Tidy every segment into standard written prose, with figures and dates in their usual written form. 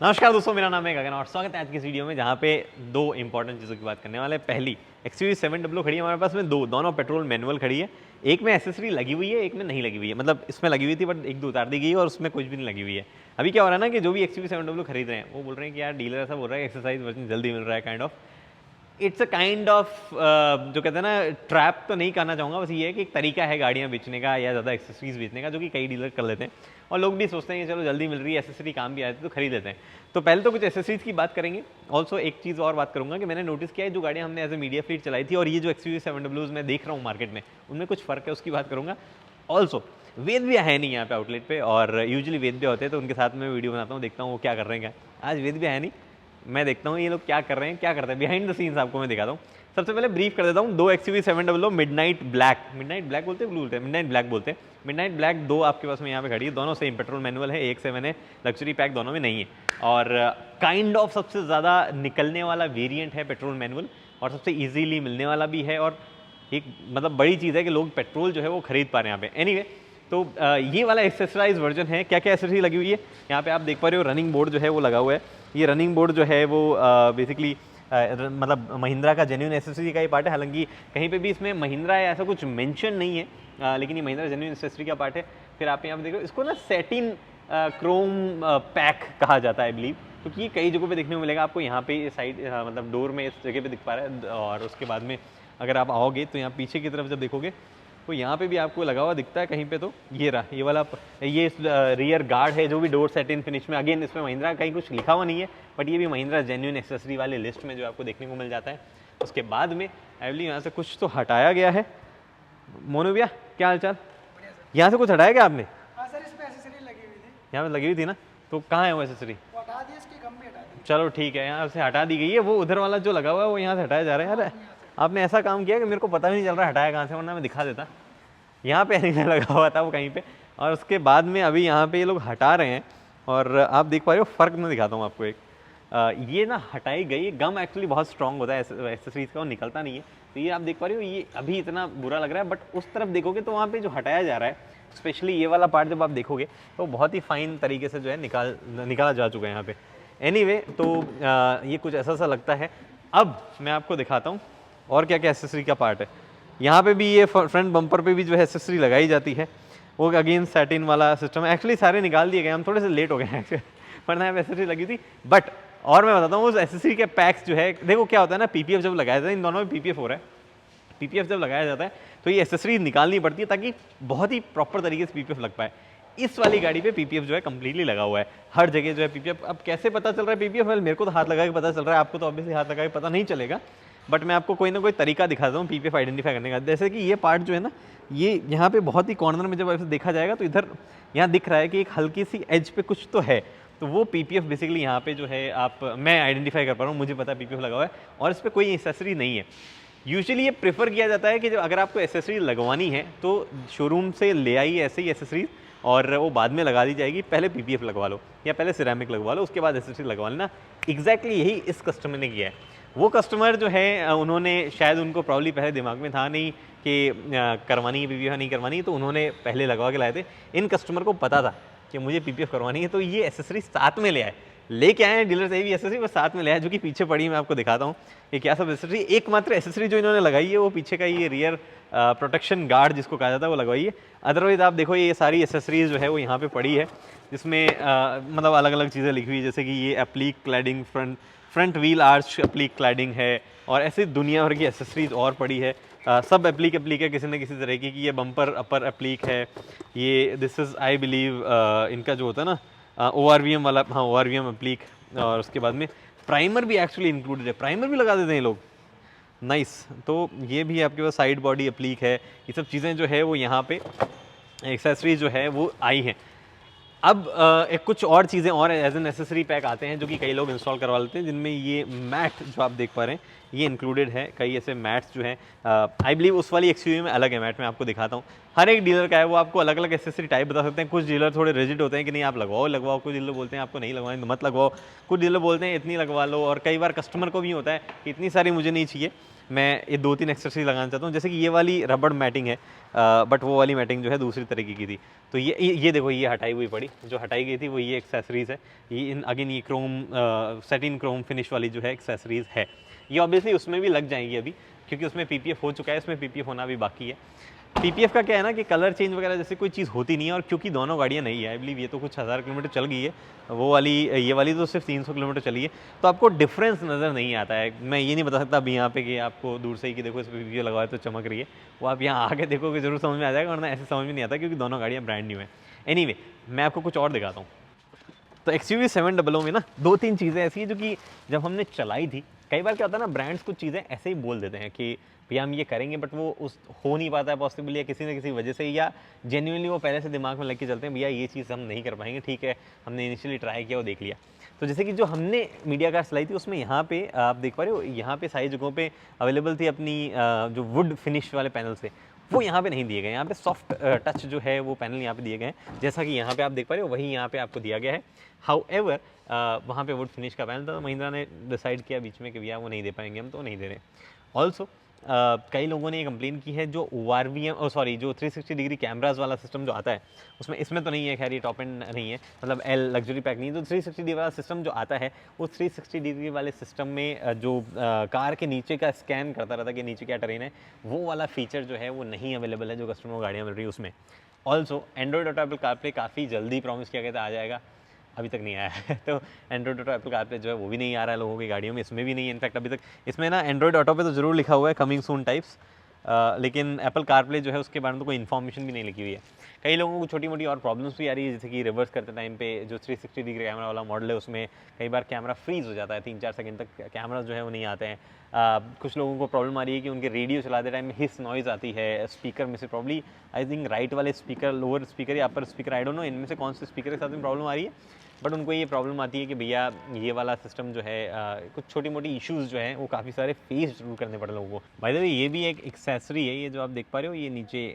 नमस्कार दोस्तों, मेरा नाम है गगन और स्वागत है आज की इस वीडियो में जहाँ पे दो इंपॉर्टेंट चीज़ों की बात करने वाले हैं। पहली, XUV 700 खड़ी है हमारे पास में, दोनों पेट्रोल मैनुअल खड़ी है। एक में एसेसरी लगी हुई है, एक में नहीं लगी हुई है। मतलब इसमें लगी हुई थी बट एक दो उतार दी गई है और उसमें कुछ भी नहीं लगी हुई है। अभी क्या हो रहा है ना कि जो भी XUV 700 खरीद रहे हैं वो बोल रहे हैं कि यार डीलर ऐसा बोल रहा है एक्सरसाइज वर्जन जल्दी मिल रहा है, kind of it's a kind of जो कहते हैं ना, ट्रैप तो नहीं कहना चाहूँगा, बस ये है कि एक तरीका है गाड़ियाँ बेचने का या ज़्यादा एक्सेसरीज बेचने का, जो कि कई डीलर कर लेते हैं और लोग भी सोचते हैं कि चलो जल्दी मिल रही है, एक्सेसरी काम भी आती है तो खरीद लेते हैं। तो पहले तो कुछ एक्सेसरीज की बात करेंगे। ऑल्सो एक चीज़ और बात करूँगा कि मैंने नोटिस किया है जो गाड़ियाँ हमने एज ए मीडिया फ्लीट चलाई थी और ये जो XUV 700 मैं देख रहा हूँ मार्केट में, उनमें कुछ फ़र्क है, उसकी बात करूँगा। ऑल्सो वेद भी है नहीं यहाँ पे आउटलेट पे, और यूजुअली वेद भी होते हैं तो उनके साथ में वीडियो बनाता हूँ, देखता हूँ वो क्या कर रहे हैं। क्या आज वेद भी है नहीं, मैं देखता हूँ ये लोग क्या कर रहे हैं, क्या करते हैं बिहाइंड द सीन्स, आपको मैं दिखाता हूँ। सबसे पहले ब्रीफ कर देता हूँ। दो XUV 700 मिडनाइट ब्लैक बोलते हैं, ब्लू बोलते हैं, मिडनाइट ब्लैक बोलते हैं। मिडनाइट ब्लैक दो आपके पास में यहाँ पे खड़ी है, दोनों सेम पेट्रोल मैनुअल है, एक 7 है, लग्जरी पैक दोनों में नहीं है। और काइंड ऑफ सबसे ज़्यादा निकलने वाला वेरिएंट है पेट्रोल मैनुअल, और सबसे ईजीली मिलने वाला भी है, और एक मतलब बड़ी चीज़ है कि लोग पेट्रोल जो है वो खरीद पा रहे हैं यहाँ पे। एनीवे, तो ये वाला एक्सेसराइज वर्जन है। क्या क्या एक्सेसरी लगी हुई है यहाँ पे आप देख पा रहे हो। रनिंग बोर्ड जो है वो लगा हुआ है। ये रनिंग बोर्ड जो है वो बेसिकली मतलब महिंद्रा का जेन्युइन एसेसरी का ही पार्ट है। हालांकि कहीं पे भी इसमें महिंद्रा या ऐसा कुछ मेंशन नहीं है, लेकिन ये महिंद्रा जेन्युइन एसेसरी का पार्ट है। फिर आप यहाँ पे देखो, इसको ना सैटिन क्रोम पैक कहा जाता है आई बिलीव, क्योंकि ये कई जगहों पे देखने को मिलेगा आपको। यहाँ पे साइड मतलब डोर में इस जगह पे दिख पा रहा है, और उसके बाद में अगर आप आओगे तो यहाँ पीछे की तरफ जब देखोगे तो यहाँ पे भी आपको लगा हुआ दिखता है कहीं पे। तो ये रहा, ये वाला ये रियर गार्ड है जो भी डोर सेट इन फिनिश में। अगेन इसमें महिंद्रा कहीं कुछ लिखा हुआ नहीं है, बट ये भी महिंद्रा जेन्युइन एक्सेसरी वाले लिस्ट में जो आपको देखने को मिल जाता है। उसके बाद में आई बिलीव यहाँ से कुछ तो हटाया गया है। मोनू भैया क्या हाल चाल? यहाँ से कुछ हटाया क्या आपने? सर, इसमें एसेसरी लगी हुई थी। यहाँ पे लगी हुई थी ना, तो कहाँ है वो एसेसरी? वो हटा दी, इसकी कम भी हटा दी। चलो ठीक है, यहाँ से हटा दी गई है। वो उधर वाला जो लगा हुआ है वो यहाँ से हटाया जा रहा है। यार आपने ऐसा काम किया कि मेरे को पता भी नहीं चल रहा हटाया कहाँ से, वरना मैं दिखा देता। यहाँ पे नहीं लगा हुआ था वो कहीं पे, और उसके बाद में अभी यहाँ पे ये लोग हटा रहे हैं। और आप देख पा रहे हो, फ़र्क मैं दिखाता हूँ आपको एक। ये ना हटाई गई गम एक्चुअली बहुत स्ट्रॉन्ग होता है एक्सेसरीज का, और निकलता नहीं है। तो ये आप देख पा रहे हो, ये अभी इतना बुरा लग रहा है, बट उस तरफ देखोगे तो वहाँ पे जो हटाया जा रहा है, स्पेशली ये वाला पार्ट जब आप देखोगे तो बहुत ही फाइन तरीके से जो है निकाला जा चुका है यहाँ पे। एनीवे, तो ये कुछ ऐसा सा लगता है। अब मैं आपको दिखाता हूँ और क्या क्या एक्सेसरी का पार्ट है। यहाँ पे भी ये फ्रंट बम्पर पे भी जो है एक्सेसरी लगाई जाती है, वो अगेन सैटिन वाला सिस्टम है। एक्चुअली सारे निकाल दिए गए, हम थोड़े से लेट हो गए हैं वरना एक्सेसरी लगी थी। बट और मैं बताता हूँ उस एक्सेसरी के पैक्स जो है, देखो क्या होता है ना, PPF जब लगाया जाता है, इन दोनों में PPF हो रहा है। PPF जब लगाया जाता है तो ये एक्सेसरीज निकालनी पड़ती है ताकि बहुत ही प्रॉपर तरीके से PPF लग पाए। इस वाली गाड़ी पे PPF जो है कंप्लीटली लगा हुआ है, हर जगह जो है PPF। अब कैसे पता चल रहा है PPF? वेल, मेरे को तो हाथ लगा के पता चल रहा है, आपको तो ऑब्वियसली हाथ लगा के पता नहीं चलेगा, बट मैं आपको कोई ना कोई तरीका दिखाता हूँ PPF आइडेंटिफाई करने का। जैसे कि ये पार्ट जो है ना, ये यहाँ पे बहुत ही कॉर्नर में जब ऐसे देखा जाएगा तो इधर यहाँ दिख रहा है कि एक हल्की सी एज पे कुछ तो है, तो वो PPF बेसिकली यहाँ पे जो है मैं आइडेंटिफाई कर पा रहा हूँ, मुझे पता है PPF लगा हुआ है, और इस पर कोई एक्सेसरी नहीं है। यूजुअली ये प्रेफर किया जाता है कि जब अगर आपको एक्सेसरी लगवानी है तो शोरूम से ले आइए ऐसे ही एक्सेसरीज, और वो बाद में लगा दी जाएगी। पहले PPF लगवा लो या पहले सिरेमिक लगवा लो, उसके बाद एक्सेसरी लगवा लेना। एग्जैक्टली यही इस कस्टमर ने किया है। वो कस्टमर जो है, उन्होंने शायद, उनको प्रॉब्ली पहले दिमाग में था नहीं कि करवानी है PPF नहीं करवानी है, तो उन्होंने पहले लगवा के लाए थे। इन कस्टमर को पता था कि मुझे PPF करवानी है, तो ये एक्सेसरी साथ में ले आए, लेके आए हैं डीलर से भी एक्सेसरी, बस साथ में ले आए, जो कि पीछे पड़ी मैं आपको दिखाता हूँ कि क्या सब एक्सेसरी। एकमात्र एक्सेसरी जो इन्होंने लगाई है वो पीछे का ये रियर प्रोटेक्शन गार्ड जिसको कहा जाता है वो लगवाई है। अदरवाइज आप देखो ये सारी एक्सेसरीज जो है वो यहाँ पे पड़ी है, जिसमें मतलब अलग अलग चीज़ें लिखी हुई है, जैसे कि ये एप्लीक cladding, front wheel arch एप्लीक cladding है, और ऐसे दुनिया भर की एक्सेसरीज और पड़ी है। सब एप्लीक है किसी न किसी तरीके की। ये बम्पर अपर एप्लीक है, ये दिस इज़ आई बिलीव इनका जो होता है ना ORVM वाला, हाँ ORVM एप्लीक। और उसके बाद में प्राइमर भी एक्चुअली इंक्लूडेड है, प्राइमर भी लगा देते हैं लोग, नाइस। तो ये भी आपके पास साइड बॉडी एप्लीक है, ये सब चीज़ें जो है वो यहाँ पे एक्सेसरीज जो है वो आई हैं। अब एक कुछ और चीज़ें और एज एन एसेसरी पैक आते हैं जो कि कई लोग इंस्टॉल करवा लेते हैं, जिनमें ये मैट जो आप देख पा रहे हैं ये इंक्लूडेड है। कई ऐसे मैट्स जो हैं, आई बिलीव उस वाली XUV में अलग है मैट, मैं आपको दिखाता हूँ। हर एक डीलर का है, वो आपको अलग अलग एसेसरी टाइप बता सकते हैं। कुछ डीलर थोड़े रिजिड होते हैं कि नहीं आप लगवाओ, कुछ डीलर बोलते हैं आपको नहीं लगवाएं तो मत लगवाओ, कुछ डीलर बोलते हैं इतनी लगवा लो, और कई बार कस्टमर को भी होता है कि इतनी सारी मुझे नहीं चाहिए, मैं ये 2-3 एक्सेसरीज लगाना चाहता हूँ। जैसे कि ये वाली रबड़ मैटिंग है, बट वो वाली मैटिंग जो है दूसरी तरीके की थी। तो ये देखो, ये हटाई हुई पड़ी, जो हटाई गई थी वो ये एक्सेसरीज़ है। ये अगेन ये क्रोम सेटिन क्रोम फिनिश वाली जो है एक्सेसरीज़ है। ये ऑब्वियसली उसमें भी लग जाएंगी अभी, क्योंकि उसमें पीपीएफ हो चुका है, इसमें पीपीएफ होना भी बाकी है। पीपीएफ का क्या है ना कि कलर चेंज वगैरह जैसे कोई चीज़ होती नहीं है, और क्योंकि दोनों गाड़ियाँ नई है, आई बिलीव ये तो कुछ 1000 किलोमीटर चल गई है, वो वाली ये वाली तो सिर्फ 300 किलोमीटर चली है, तो आपको डिफरेंस नज़र नहीं आता है। मैं ये नहीं बता सकता अभी यहाँ पे कि आपको दूर से ही कि देखो इस पर पीपीएफ लगवाए तो चमक रही है, वो आप यहाँ आके देखोगे जरूर समझ में आ जाएगा, वरना ऐसे समझ में नहीं आता क्योंकि दोनों गाड़ियाँ ब्रांड न्यू है। एनीवे, मैं आपको कुछ और दिखाता हूँ। तो XUV 700 में ना 2-3 चीज़ें ऐसी हैं जो कि जब हमने चलाई थी, कई बार क्या होता है ना, ब्रांड्स कुछ चीज़ें ऐसे ही बोल देते हैं कि भैया हम ये करेंगे, बट वो उस हो नहीं पाता है पॉसिबल, या किसी न किसी वजह से, या जेन्युइनली वो पहले से दिमाग में लग के चलते हैं भैया ये चीज़ हम नहीं कर पाएंगे, ठीक है हमने इनिशियली ट्राई किया वो देख लिया। तो जैसे कि जो हमने मीडिया कार चलाई थी उसमें यहाँ पे आप देख पा रहे हो, यहाँ पे सारी जगहों पे अवेलेबल थी अपनी जो वुड फिनिश वाले पैनल से, वो यहाँ पे नहीं दिए गए। यहाँ पे सॉफ्ट टच जो है वो पैनल यहाँ पे दिए गए हैं, जैसा कि यहाँ पे आप देख पा रहे हो वही यहाँ पे आपको दिया गया है। हाउएवर वहाँ पे वुड फिनिश का पैनल था, तो महिंद्रा ने डिसाइड किया बीच में कि भैया वो नहीं दे पाएंगे, हम तो नहीं दे रहे। ऑल्सो कई लोगों ने ये कंप्लेन की है, जो ORVM सॉरी जो 360 डिग्री कैमराज वाला सिस्टम जो आता है उसमें, इसमें तो नहीं है खैर, ये टॉप एंड नहीं है, मतलब L लग्जरी पैक नहीं है, तो 360 डिग्री वाला सिस्टम जो आता है, वो 360 डिग्री वाले सिस्टम में जो कार के नीचे का स्कैन करता रहता है कि नीचे क्या टरेन है, वो वाला फीचर जो है वो नहीं अवेलेबल है जो कस्टमर को गाड़ियाँ मिल रही है उसमें। Also Android auto Apple CarPlay काफ़ी जल्दी प्रॉमिस किया गया था आ जाएगा, अभी तक नहीं आया है। तो एंड्रॉइड ऑटो एप्पल कारप्ले जो है वो भी नहीं आ रहा है लोगों की गाड़ियों में, इसमें भी नहीं है। इनफैक्ट अभी तक इसमें ना एंड्रॉइड ऑटो पे तो ज़रूर लिखा हुआ है कमिंग सून टाइप्स, लेकिन एप्पल कारप्ले जो है उसके बारे में तो कोई इन्फॉर्मेशन भी नहीं लिखी हुई है। कई लोगों को छोटी मोटी और प्रॉब्लम्स भी आ रही है, जैसे कि रिवर्स करते टाइम पे जो 360 डिग्री कैमरा वाला मॉडल है उसमें कई बार कैमरा फ्रीज हो जाता है, 3-4 सेकंड तक कैमरा जो है वो नहीं आते हैं। कुछ लोगों को प्रॉब्लम आ रही है कि उनके रेडियो चलाते टाइम में हिस नॉइज़ आती है स्पीकर में से, प्रॉब्ली आई थिंक राइट वाले स्पीकर, लोअर स्पीकर या अपर स्पीकर, आई डोंट नो इनमें से कौन से स्पीकर के साथ में प्रॉब्लम आ रही है, बट उनको ये प्रॉब्लम आती है कि भैया ये वाला सिस्टम जो है कुछ छोटी मोटी इश्यूज़ जो हैं वो काफ़ी सारे फेस जरूर करने पड़े लोगों को। बाय द वे ये भी एक एक्सेसरी है, ये जो आप देख पा रहे हो, ये नीचे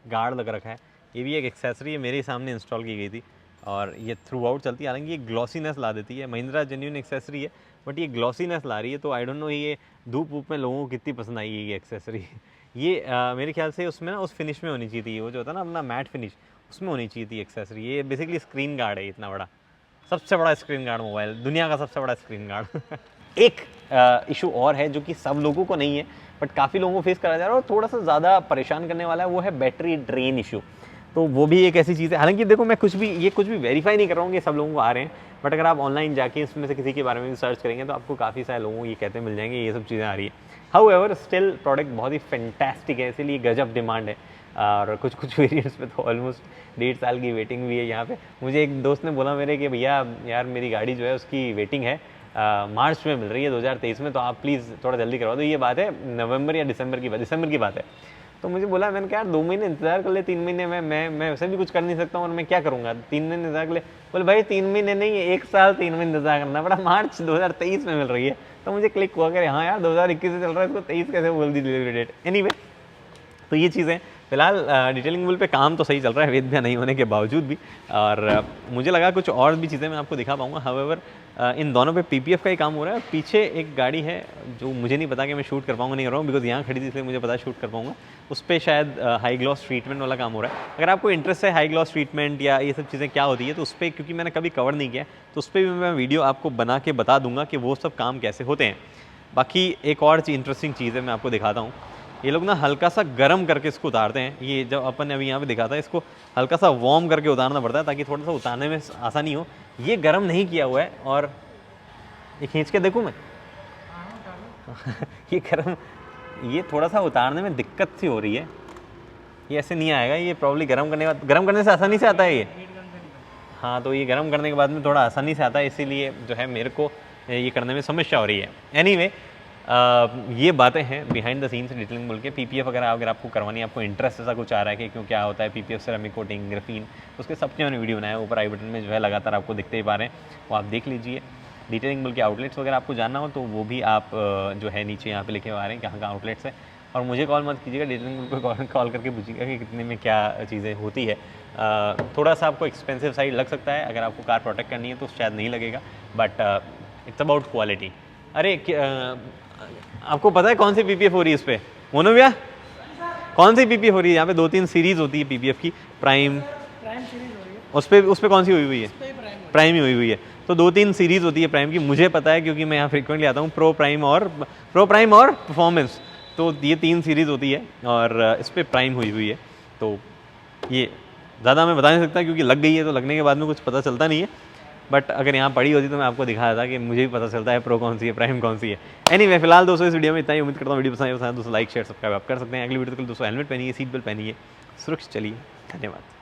गार्ड लग रखा है, ये भी एक एक्सेसरी है, मेरे सामने इंस्टॉल की गई थी और ये थ्रू आउट चलती है। हालांकि ये ग्लॉसीनेस ला देती है, महिंद्रा जेन्युइन एक्सेसरी है, बट ये ग्लॉसीनेस ला रही है, तो आई डोंट नो ये धूप वूप में लोगों को कितनी पसंद आई है ये एक्सेसरी। ये मेरे ख्याल से उसमें ना उस फिनिश में होनी चाहिए थी, वो जो होता है ना अपना मैट फिनिश, उसमें होनी चाहिए थी एक्सेसरी। ये बेसिकली स्क्रीन गार्ड है, इतना बड़ा, सबसे बड़ा स्क्रीन गार्ड मोबाइल, दुनिया का सबसे बड़ा स्क्रीन गार्ड। एक इशू और है जो कि सब लोगों को नहीं है बट काफ़ी लोगों को फेस करा जा रहा है और थोड़ा सा ज़्यादा परेशान करने वाला है, वो है बैटरी ड्रेन इशू। तो वो भी एक ऐसी चीज़ है, हालांकि देखो मैं कुछ भी वेरीफाई नहीं कर रहा हूँ कि सब लोगों को आ रहे हैं, बट अगर आप ऑनलाइन जाके इसमें से किसी के बारे में भी सर्च करेंगे तो आपको काफ़ी सारे लोगों को ये कहते मिल जाएंगे ये सब चीज़ें आ रही है। हाउएवर स्टिल प्रोडक्ट बहुत ही फैंटास्टिक है, इसीलिए गजब डिमांड है और कुछ वेरिएंट्स पे तो ऑलमोस्ट 1.5 साल की वेटिंग भी है यहाँ पे। मुझे एक दोस्त ने बोला मेरे कि भैया यार मेरी गाड़ी जो है उसकी वेटिंग है मार्च में मिल रही है 2023 में, तो आप प्लीज़ थोड़ा जल्दी करवा दो। ये बात है नवंबर या दिसंबर की बात है। तो मुझे बोला, मैंने कहा यार 2 महीने इंतजार कर ले, 3 महीने में मैं वैसे भी कुछ कर नहीं सकता हूँ और मैं क्या करूँगा, 3 महीने इंतजार कर ले। बोले भाई 3 महीने नहीं है, 1 साल 3 महीने इंतजार करना पड़ा, मार्च 2023 में मिल रही है। तो मुझे क्लिक हुआ कि हाँ यार 2021 से चल रहा है, इसको 23 कैसे बोल दी डिलीवरी डेट। एनीवे तो ये चीज़ें फिलहाल डिटेलिंग मूल पे काम तो सही चल रहा है वेद नहीं होने के बावजूद भी, और मुझे लगा कुछ और भी चीज़ें मैं आपको दिखा पाऊँगा। हाउएवर इन दोनों पे पीपीएफ का ही काम हो रहा है। पीछे एक गाड़ी है जो मुझे नहीं पता कि मैं शूट कर पाऊँगा नहीं कर रहा हूँ, बिकॉज यहाँ खड़ी थी इसलिए मुझे पता शूट कर पाऊँगा। उस पर शायद हाई ग्लॉस ट्रीटमेंट वाला काम हो रहा है। अगर आपको इंटरेस्ट है हाई ग्लॉस ट्रीटमेंट या ये सब चीज़ें क्या होती है तो उस पर, क्योंकि मैंने कभी कवर नहीं किया तो उस पर भी मैं वीडियो आपको बना के बता दूंगा कि वो सब काम कैसे होते हैं। बाकी एक और इंटरेस्टिंग चीज़ है, मैं आपको दिखाता हूँ। ये लोग ना हल्का सा गर्म करके इसको उतारते हैं। ये जब अपन ने अभी यहाँ पे दिखाता है, इसको हल्का सा वार्म करके उतारना पड़ता है ताकि थोड़ा सा उतारने में आसानी हो। ये गर्म नहीं किया हुआ है और ये खींच के देखूँ मैं ये गर्म, ये थोड़ा सा उतारने में दिक्कत सी हो रही है, ये ऐसे नहीं आएगा। ये प्रॉब्ली गर्म करने से आसानी से आता है ये। हाँ तो ये गर्म करने के बाद में थोड़ा आसानी से आता है, इसीलिए जो है मेरे को ये करने में समस्या हो रही है। एनीवे ये बातें हैं बिहाइंड द सीन्स डिटेलिंग बोल के। पीपीएफ अगर आपको करवानी है, आपको इंटरेस्ट ऐसा कुछ आ रहा है कि क्यों क्या होता है पीपीएफ सेरामिक कोटिंग ग्राफीन, उसके सबके मैंने वीडियो बनाया है, ऊपर आई बटन में जो है लगातार आपको दिखते ही पा रहे हैं, वो आप देख लीजिए। डिटेलिंग बोल के आउटलेट्स वगैरह आपको जानना हो तो वो भी आप जो है नीचे यहाँ पे लिखे हुए आ रहे हैं कहाँ आउटलेट्स है। और मुझे कॉल मत कीजिएगा, डिटेलिंग को कॉल करके पूछिएगा कि कितने में क्या चीज़ें होती है। थोड़ा सा आपको एक्सपेंसिव साइड लग सकता है, अगर आपको कार प्रोटेक्ट करनी है तो शायद नहीं लगेगा, बट इट्स अबाउट क्वालिटी। अरे आपको पता है कौन सी पीपीएफ हो रही है इस पे? मोनू भैया, कौन सी पीपीएफ हो रही है? यहाँ पे 2-3 सीरीज होती है पीपीएफ की। प्राइम प्राइम सीरीज हो रही है, उस पे कौन सी हुई हुई है? इस पे ही प्राइम हो प्राइम ही हुई हुई है। तो 2-3 सीरीज होती है प्राइम की, मुझे पता है क्योंकि मैं यहाँ फ्रीक्वेंटली आता हूँ। प्रो प्राइम और परफॉर्मेंस, तो ये 3 सीरीज होती है और इस पे प्राइम हुई हुई है। तो ये ज़्यादा मैं बता नहीं सकता क्योंकि लग गई है, तो लगने के बाद में कुछ पता चलता नहीं है। बट अगर यहाँ पड़ी होती तो मैं आपको दिखाया था कि मुझे भी पता चलता है प्रो कौन सी है, प्राइम कौन सी है। एनीवे फिलहाल दोस्तों इस वीडियो में इतना ही। उम्मीद करता हूँ वीडियो पसंद आए। दोस्तों लाइक शेयर सब्सक्राइब आप कर सकते हैं। अगली वीडियो तक दोस्तों हेलमेट पहनिए, सीट बेल्ट पहनिए, सुरक्षित चलिए। धन्यवाद।